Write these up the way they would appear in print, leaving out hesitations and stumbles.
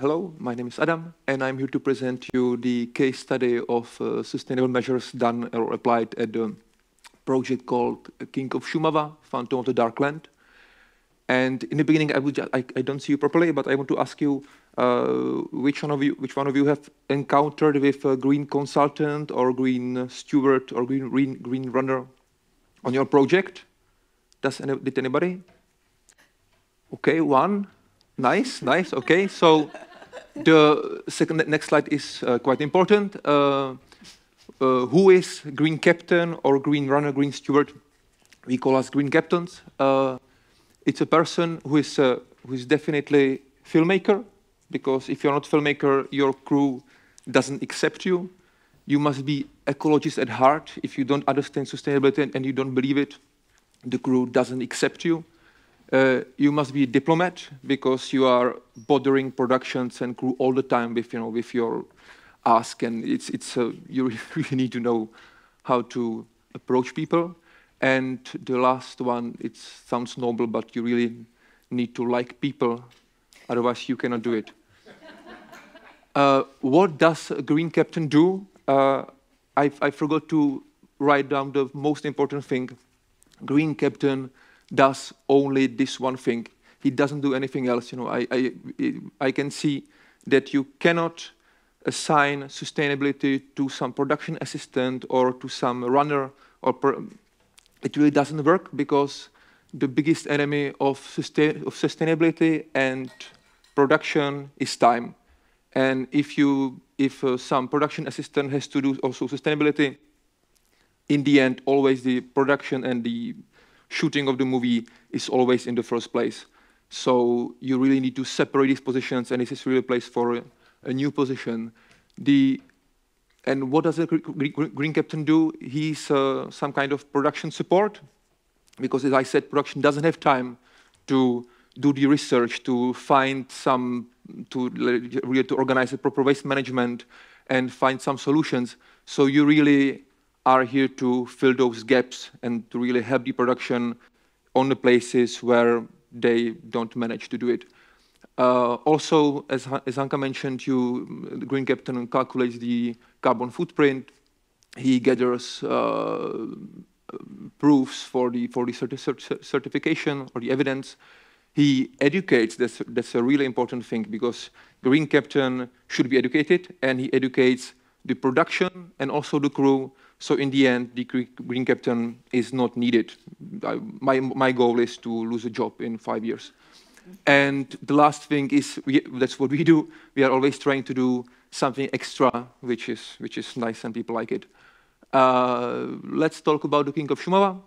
Hello, my name is Adam, and I'm here to present you the case study of sustainable measures done or applied at the project called King of Shumava, Phantom of the Dark Land. And in the beginning, I don't see you properly, but I want to ask you, which one of you have encountered with a green consultant or green steward or green runner on your project? Did anybody? Okay, one. Nice. Okay, so the next slide is quite important. Who is green captain or green runner, green steward? We call us green captains. It's a person who is definitely filmmaker, because if you're not filmmaker, your crew doesn't accept you. You must be ecologist at heart. If you don't understand sustainability and you don't believe it, the crew doesn't accept you. You must be a diplomat, because you are bothering productions and crew all the time with your ask, and you really need to know how to approach people. And the last one, it sounds noble, but you really need to like people, otherwise you cannot do it. What does a green captain do? I forgot to write down the most important thing. Green captain does only this one thing. He doesn't do anything else. I can see that you cannot assign sustainability to some production assistant or to some runner. It really doesn't work, because the biggest enemy of sustainability and production is time. And if some production assistant has to do also sustainability, in the end, always the production and the shooting of the movie is always in the first place. So you really need to separate these positions, and this is really a place for a new position. And what does a green captain do? He's some kind of production support, because, as I said, production doesn't have time to do the research, to find to organize a proper waste management and find some solutions. So you really are here to fill those gaps and to really help the production on the places where they don't manage to do it. Also, as Hanka mentioned, the green captain calculates the carbon footprint. He gathers proofs for the certification or the evidence. He educates. That's a really important thing, because green captain should be educated, and he educates the production and also the crew. So in the end, the green captain is not needed. My goal is to lose a job in 5 years. And the last thing is, that's what we do. We are always trying to do something extra, which is nice and people like it. Let's talk about the King of Shumava.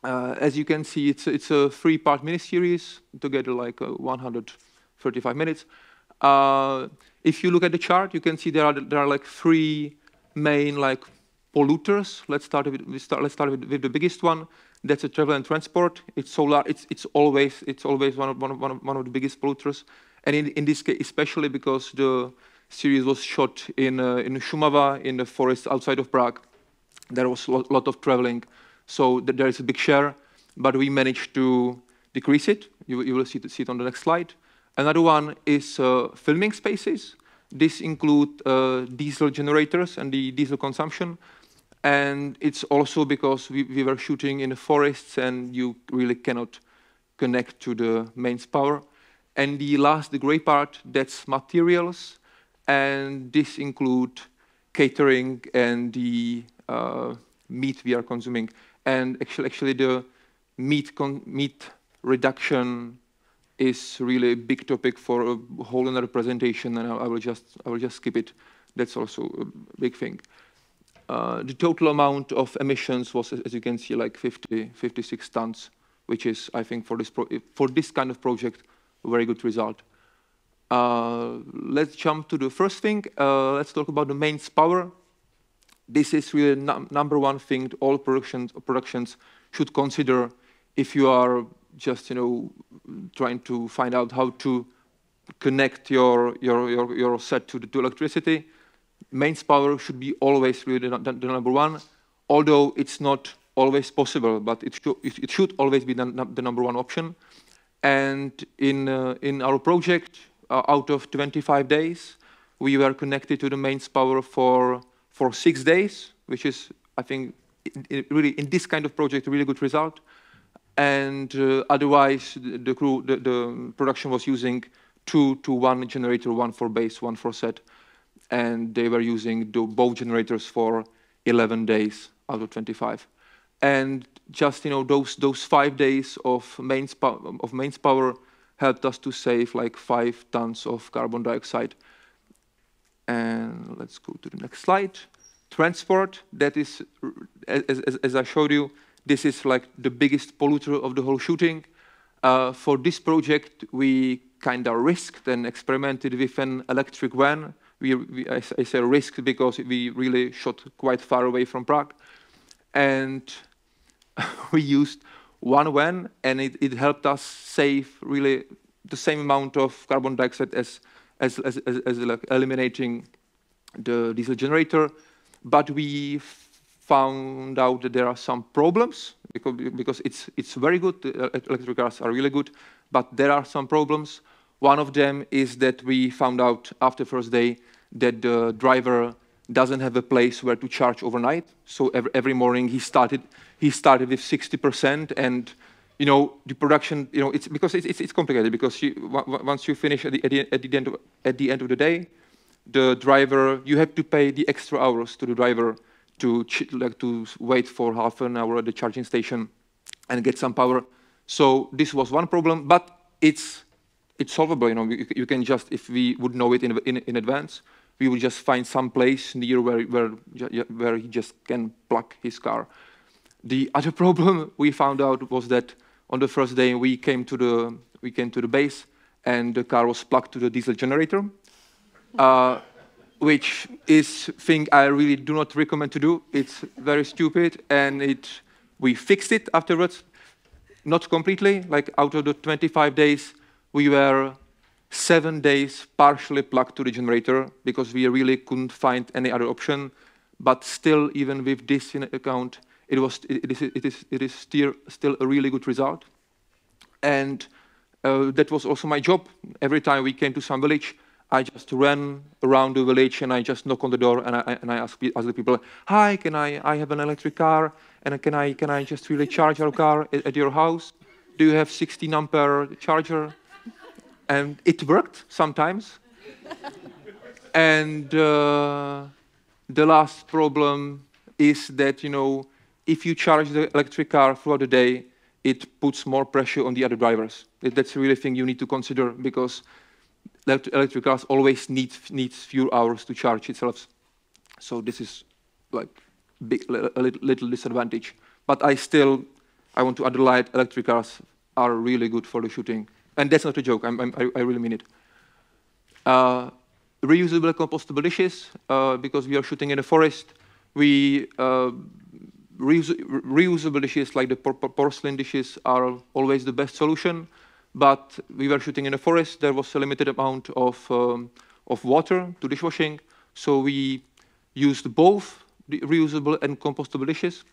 As you can see, it's a 3-part miniseries, together like 135 minutes. If you look at the chart, you can see there are like 3 main polluters. Let's start with the biggest one. That's a travel and transport. It's always one of the biggest polluters. And in this case, especially because the series was shot in Shumava, in the forest outside of Prague, there was a lot of traveling. So there is a big share, but we managed to decrease it. You will see it on the next slide. Another one is filming spaces. This include diesel generators and the diesel consumption. And it's also because we were shooting in the forests, and you really cannot connect to the mains power. And the gray part, that's materials. And this include catering and the meat we are consuming. And actually the meat reduction is really a big topic for a whole another presentation, and I will just skip it. That's also a big thing. The total amount of emissions was, as you can see, like 56 tons, which is, I think, for this kind of project, a very good result. Let's jump to the first thing. Let's talk about the mains power. This is really number one thing all productions should consider if you are just trying to find out how to connect your set to electricity. Mains power should be always really the number one, although it's not always possible, but it should always be the number one option. And in our project, out of 25 days. We were connected to the mains power for 6 days, which is, I think, really in this kind of project, a really good result. And otherwise, the production was using 2 to 1 generator, 1 for base, 1 for set. And they were using both generators for 11 days out of 25. And just those 5 days of mains power helped us to save like 5 tons of carbon dioxide. And let's go to the next slide. Transport, that is, as I showed you, this is like the biggest polluter of the whole shooting. For this project, we kind of risked and experimented with an electric van. I say risked because we really shot quite far away from Prague. And we used one van, and it helped us save really the same amount of carbon dioxide as like eliminating the diesel generator. But we found out that there are some problems because it's very good. The electric cars are really good, but there are some problems. One of them is that we found out after first day that the driver doesn't have a place where to charge overnight. So every morning he started with 60%, and the production, it's because it's complicated because once you finish at the end of the day, the driver, you have to pay the extra hours to the driver to wait for half an hour at the charging station and get some power. So this was one problem, but it's solvable. You can just, if we would know it in advance, we would just find some place near where he just can plug his car. The other problem we found out was that on the first day we came to the base and the car was plugged to the diesel generator, which is thing I really do not recommend to do. It's very stupid, and we fixed it afterwards, not completely. Like out of the 25 days, we were 7 days partially plugged to the generator because we really couldn't find any other option. But still, even with this in account, it is still a really good result. And that was also my job. Every time we came to some village, I just ran around the village and I just knock on the door and I ask the people, "Hi, I have an electric car, and can I just really charge our car at your house? Do you have 16 ampere charger?" And it worked sometimes. And the last problem is that, if you charge the electric car throughout the day, it puts more pressure on the other drivers. That's really a thing you need to consider because electric cars always needs few hours to charge itself. So this is like a little disadvantage. But I want to underline electric cars are really good for the shooting. And that's not a joke, I really mean it. Reusable compostable dishes, because we are shooting in a forest, reusable dishes like the porcelain dishes are always the best solution, but we were shooting in a forest, there was a limited amount of water to dishwashing, so we used both the reusable and compostable dishes.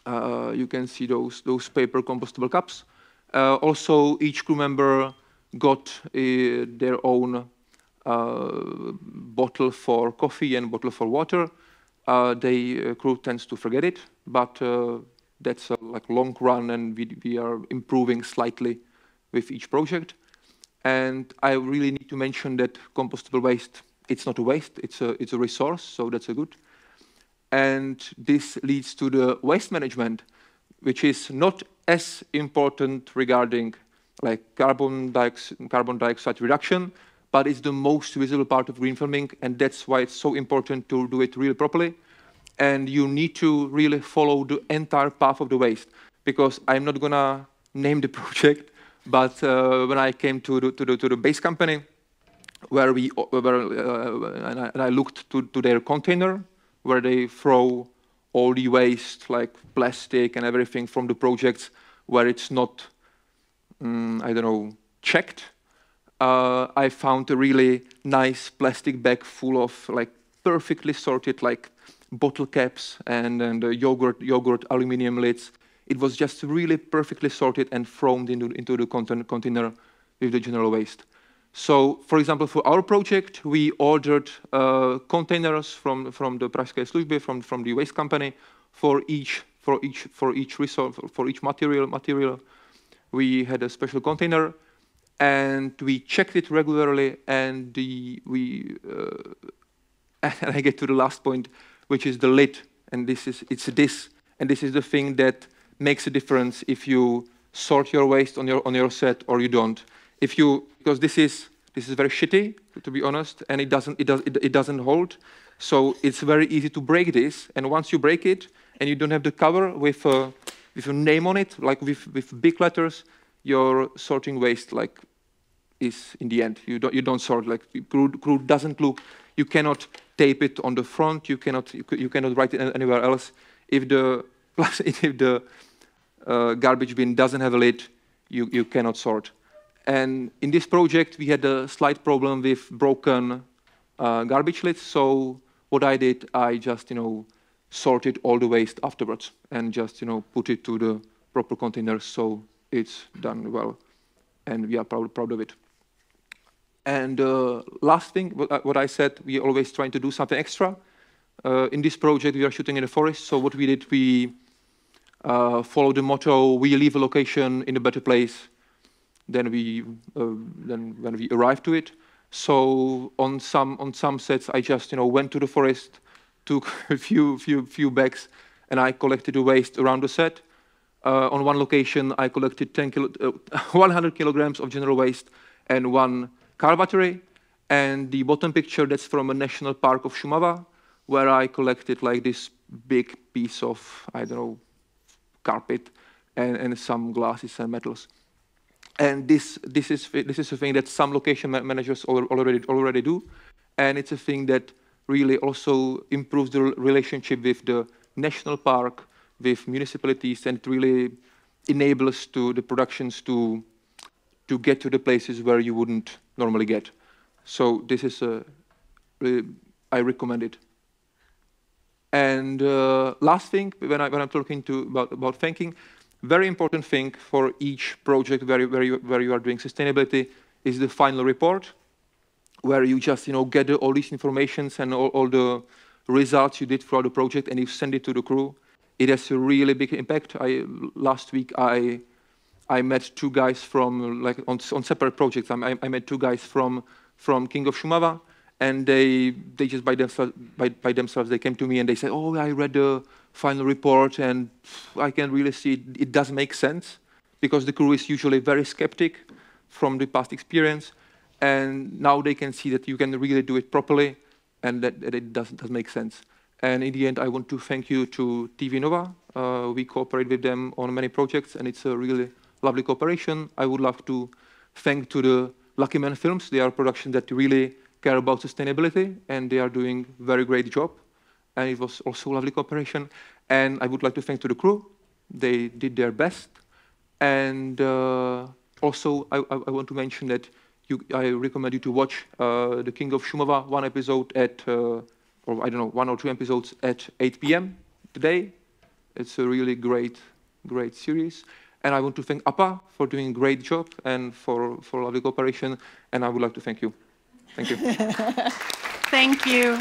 You can see those paper compostable cups. Also, each crew member got their own bottle for coffee and bottle for water. The crew tends to forget it, but that's a long run, and we are improving slightly with each project. And I really need to mention that compostable waste, it's not a waste, it's a resource, so that's a good. And this leads to the waste management, which is not as important regarding carbon dioxide reduction, but it's the most visible part of green filming, and that's why it's so important to do it really properly. And you need to really follow the entire path of the waste, because I'm not gonna name the project, but when I came to the base company, and I looked to their container where they throw all the waste like plastic and everything from the projects where it's not, I don't know, checked. I found a really nice plastic bag full of perfectly sorted bottle caps and yogurt aluminum lids. It was just really perfectly sorted and thrown into the container with the general waste. So, for example, for our project, we ordered containers from the Pražské služby, from the waste company, for each resource, for each material. We had a special container, and we checked it regularly. And and I get to the last point, which is the lid. And this is the thing that makes a difference if you sort your waste on your set or you don't. Because this is very shitty, to be honest, and it doesn't hold. So it's very easy to break this, and once you break it and you don't have the cover with a name on it, like with big letters, your sorting waste is in the end. You don't sort, like crew doesn't look. You cannot tape it on the front. You cannot write it anywhere else. If the garbage bin doesn't have a lid, you cannot sort. And in this project, we had a slight problem with broken garbage lids. So what I did, I just sorted all the waste afterwards and just put it to the proper containers. So it's done well, and we are proud of it. And last thing, what I said, we are always trying to do something extra. In this project, we are shooting in the forest. So what we did, we followed the motto: we leave a location in a better place than when we arrived to it. So on some sets, I just went to the forest, took a few bags, and I collected the waste around the set. On one location, I collected 100 kilograms of general waste and one car battery. And the bottom picture, that's from a national park of Šumava, where I collected like this big piece of, I don't know, carpet and some glasses and metals. And this is a thing that some location managers already do, and it's a thing that really also improves the relationship with the national park, with municipalities, and it really enables the productions to get to the places where you wouldn't normally get. So this is I recommend it. And last thing, when I'm talking about thanking, very important thing for each project where you are doing sustainability is the final report, where you just gather all these informations and all the results you did throughout the project, and you send it to the crew. It has a really big impact. Last week I met two guys from on separate projects. I met two guys from King of Šumava, and they just by themselves they came to me and they said, "Oh, I read the final report, and I can really see it does make sense," because the crew is usually very skeptic from the past experience, and now they can see that you can really do it properly, and that it does make sense. And in the end, I want to thank you to TV Nova. We cooperate with them on many projects, and it's a really lovely cooperation. I would love to thank to the Lucky Man Films. They are a production that really care about sustainability, and they are doing very great job. And it was also a lovely cooperation. And I would like to thank to the crew. They did their best. And also, I want to mention that I recommend you to watch the King of Šumava, one episode at, or I don't know, 1 or 2 episodes at 8 p.m. today. It's a really great series. And I want to thank Appa for doing a great job and for lovely cooperation. And I would like to thank you. Thank you. Thank you.